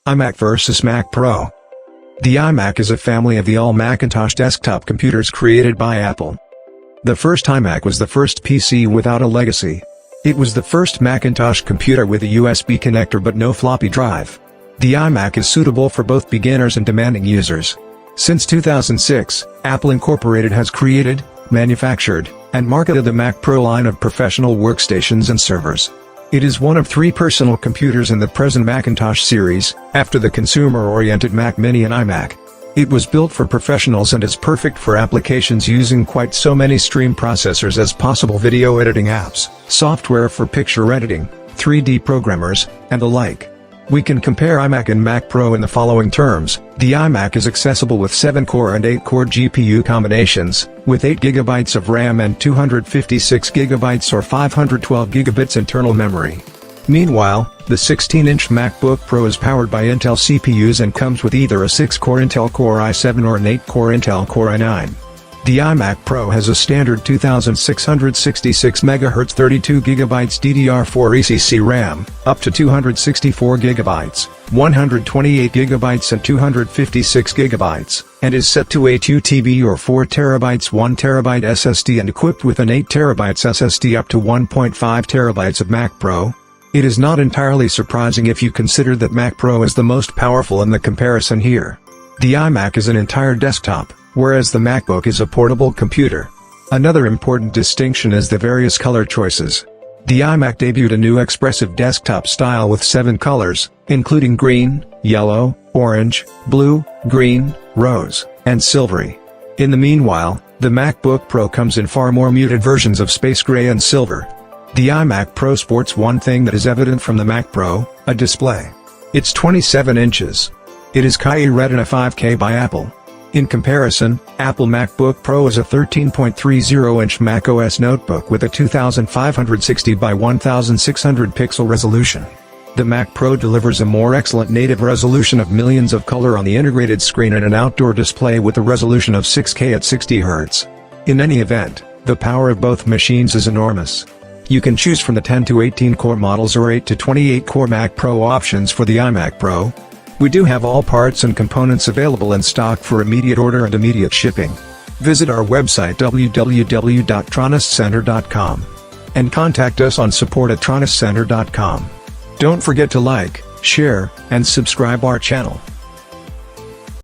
iMac vs Mac Pro. The iMac is a family of the all-Macintosh desktop computers created by Apple. The first iMac was the first PC without a legacy. It was the first Macintosh computer with a USB connector but no floppy drive. The iMac is suitable for both beginners and demanding users. Since 2006, Apple Incorporated has created, manufactured, and marketed the Mac Pro line of professional workstations and servers. It is one of 3 personal computers in the present Macintosh series, after the consumer-oriented Mac Mini and iMac. It was built for professionals and is perfect for applications using quite so many stream processors as possible, video editing apps, software for picture editing, 3D programmers, and the like. We can compare iMac and Mac Pro in the following terms. The iMac is accessible with 7-core and 8-core GPU combinations, with 8GB of RAM and 256GB or 512GB internal memory. Meanwhile, the 16-inch MacBook Pro is powered by Intel CPUs and comes with either a 6-core Intel Core i7 or an 8-core Intel Core i9. The iMac Pro has a standard 2666 MHz 32GB DDR4 ECC RAM, up to 264GB, 128GB and 256GB, and is set to 8 UTB or 4TB 1TB SSD and equipped with an 8TB SSD up to 1.5TB of Mac Pro. It is not entirely surprising if you consider that Mac Pro is the most powerful in the comparison here. The iMac is an entire desktop, whereas the MacBook is a portable computer. Another important distinction is the various color choices. The iMac debuted a new expressive desktop style with 7 colors, including green, yellow, orange, blue, green, rose, and silvery. In the meanwhile, the MacBook Pro comes in far more muted versions of space gray and silver. The iMac Pro sports one thing that is evident from the Mac Pro: a display. It's 27 inches. It is Ki Retina 5K by Apple. In comparison, Apple MacBook Pro is a 13.30-inch macOS notebook with a 2560 by 1600 pixel resolution. The Mac Pro delivers a more excellent native resolution of millions of color on the integrated screen and an outdoor display with a resolution of 6K at 60 Hz. In any event, the power of both machines is enormous. You can choose from the 10 to 18 core models or 8 to 28 core Mac Pro options for the iMac Pro. We do have all parts and components available in stock for immediate order and immediate shipping. Visit our website www.Tronicscenter.com and contact us on support@Tronicscenter.com. Don't forget to like, share, and subscribe our channel.